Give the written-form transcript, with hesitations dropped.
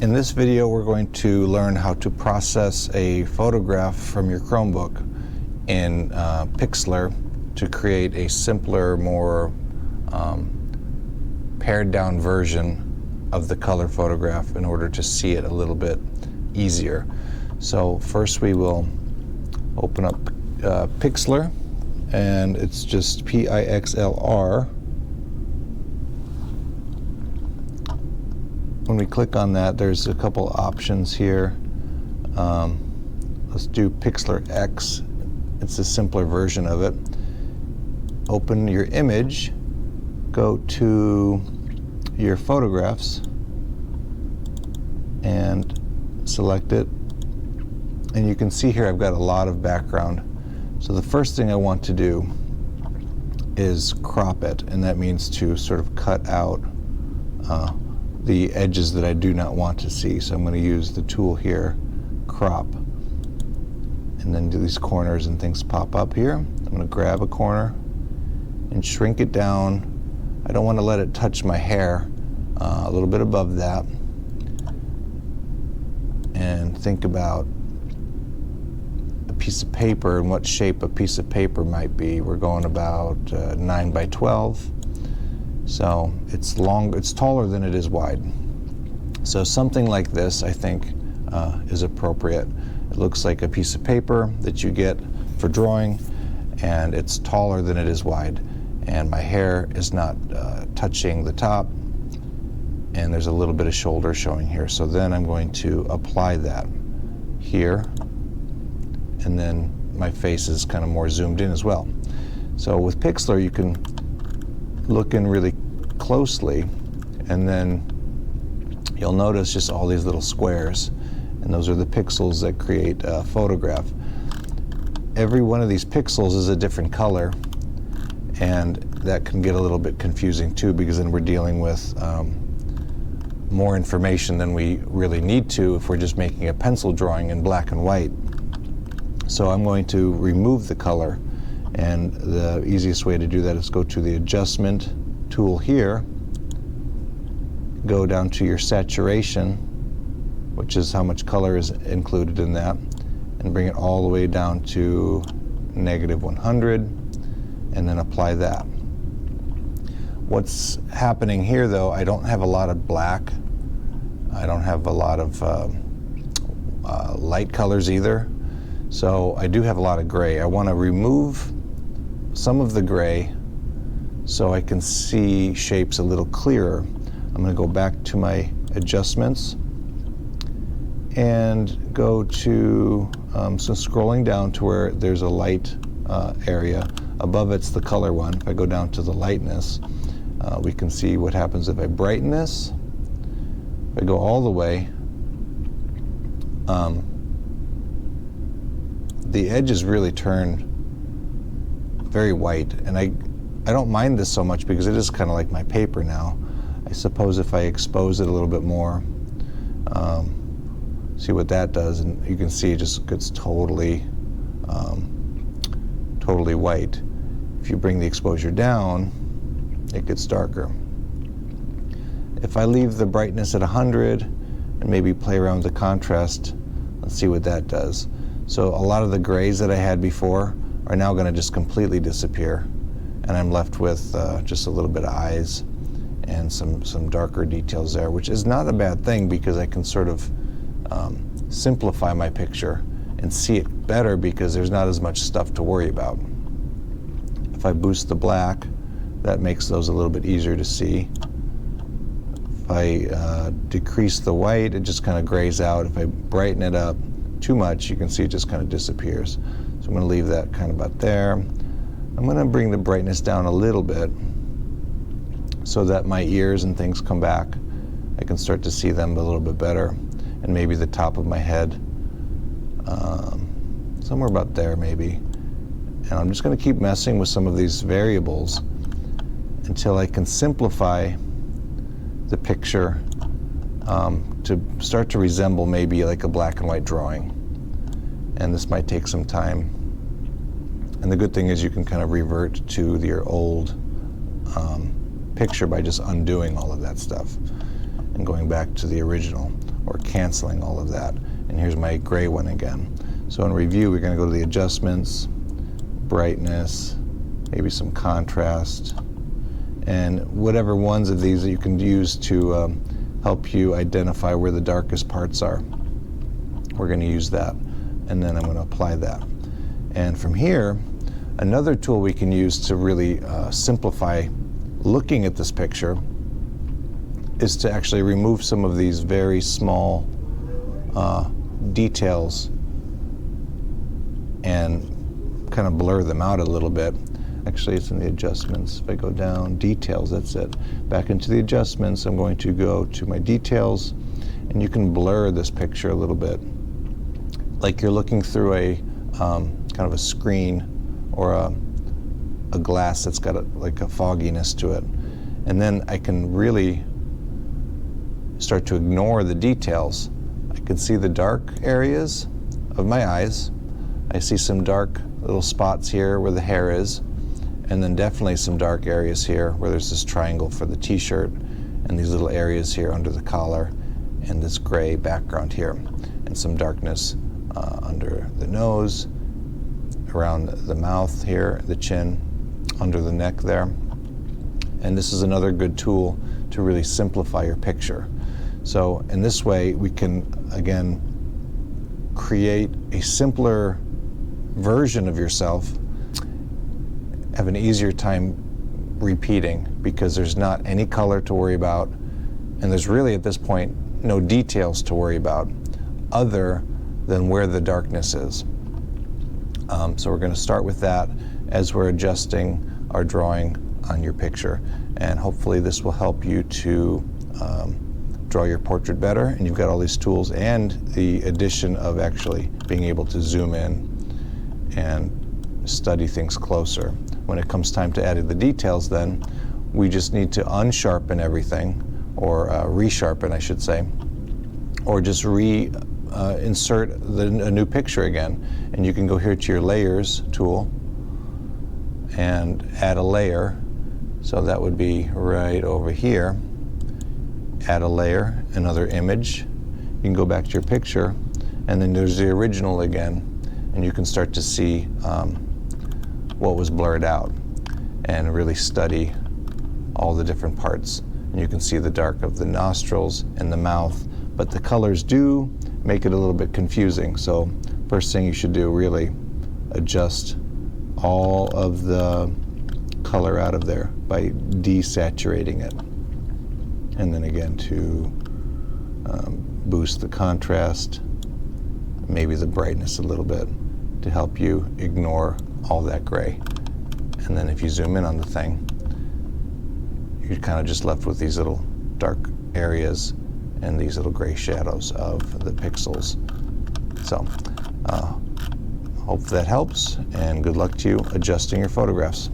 In this video, we're going to learn how to process a photograph from your Chromebook in Pixlr to create a simpler, more pared down version of the color photograph in order to see it a little bit easier. So first we will open up Pixlr, and it's just Pixlr. When we click on that, there's a couple options here. Let's do Pixlr X. It's a simpler version of it. Open your image, go to your photographs, and select it. And you can see here I've got a lot of background. So the first thing I want to do is crop it, and that means to sort of cut out the edges that I do not want to see. So I'm going to use the tool here, crop, and then do these corners and things pop up here. I'm going to grab a corner and shrink it down. I don't want to let it touch my hair, a little bit above that. And think about a piece of paper and what shape a piece of paper might be. We're going about 9 by 12. So it's taller than it is wide. So something like this, I think, is appropriate. It looks like a piece of paper that you get for drawing, and it's taller than it is wide. And my hair is not touching the top, and there's a little bit of shoulder showing here. So then I'm going to apply that here, and then my face is kind of more zoomed in as well. So with Pixlr, you can look in really closely, and then you'll notice just all these little squares, and those are the pixels that create a photograph. Every one of these pixels is a different color, and that can get a little bit confusing too, because then we're dealing with more information than we really need to if we're just making a pencil drawing in black and white. So I'm going to remove the color. And the easiest way to do that is go to the adjustment tool here, go down to your saturation, which is how much color is included in that, and bring it all the way down to -100, and then apply that. What's happening here though, I don't have a lot of black, I don't have a lot of light colors either, so I do have a lot of gray. I want to remove some of the gray so I can see shapes a little clearer. I'm going to go back to my adjustments and go to, so scrolling down to where there's a light area. Above it's the color one. If I go down to the lightness, we can see what happens if I brighten this. If I go all the way, the edges really turn very white, and I don't mind this so much because it is kind of like my paper now. I suppose if I expose it a little bit more, see what that does, and you can see it just gets totally white. If you bring the exposure down, it gets darker. If I leave the brightness at 100 and maybe play around with the contrast, let's see what that does. So a lot of the grays that I had before are now going to just completely disappear, and I'm left with just a little bit of eyes and some darker details there, which is not a bad thing because I can sort of simplify my picture and see it better because there's not as much stuff to worry about. If I boost the black, that makes those a little bit easier to see. If I decrease the white, it just kind of grays out. If I brighten it up too much, you can see it just kind of disappears. So I'm going to leave that kind of about there. I'm going to bring the brightness down a little bit so that my ears and things come back. I can start to see them a little bit better, and maybe the top of my head, somewhere about there maybe. And I'm just going to keep messing with some of these variables until I can simplify the picture to start to resemble maybe like a black and white drawing. And this might take some time. And the good thing is you can kind of revert to your old picture by just undoing all of that stuff and going back to the original. or canceling all of that. And here's my gray one again. So in review, we're going to go to the adjustments, brightness, maybe some contrast, and whatever ones of these that you can use to help you identify where the darkest parts are. We're going to use that, and then I'm going to apply that. And from here, another tool we can use to really simplify looking at this picture is to actually remove some of these very small details and kind of blur them out a little bit. Actually, it's in the adjustments. If I go down, details, that's it. Back into the adjustments, I'm going to go to my details, and you can blur this picture a little bit, like you're looking through a kind of a screen or a glass that's got like a fogginess to it. And then I can really start to ignore the details. I can see the dark areas of my eyes. I see some dark little spots here where the hair is, and then definitely some dark areas here where there's this triangle for the t-shirt, and these little areas here under the collar, and this gray background here, and some darkness under the nose, around the mouth here, the chin, under the neck there. And this is another good tool to really simplify your picture. So in this way, we can, again, create a simpler version of yourself, have an easier time repeating, because there's not any color to worry about, and there's really, at this point, no details to worry about other than where the darkness is. So we're going to start with that as we're adjusting our drawing on your picture, and hopefully this will help you to draw your portrait better. And you've got all these tools and the addition of actually being able to zoom in and study things closer. When it comes time to add the details, then we just need to unsharpen everything, or resharpen, I should say, or just insert a new picture again. And you can go here to your layers tool and add a layer. So that would be right over here. Add a layer, another image. You can go back to your picture, and then there's the original again, and you can start to see what was blurred out and really study all the different parts. And you can see the dark of the nostrils and the mouth, but the colors do make it a little bit confusing. So first thing you should do, really adjust all of the color out of there by desaturating it. And then again to boost the contrast, maybe the brightness a little bit, to help you ignore all that gray. And then if you zoom in on the thing, you're kind of just left with these little dark areas and these little gray shadows of the pixels. So hope that helps, and good luck to you adjusting your photographs.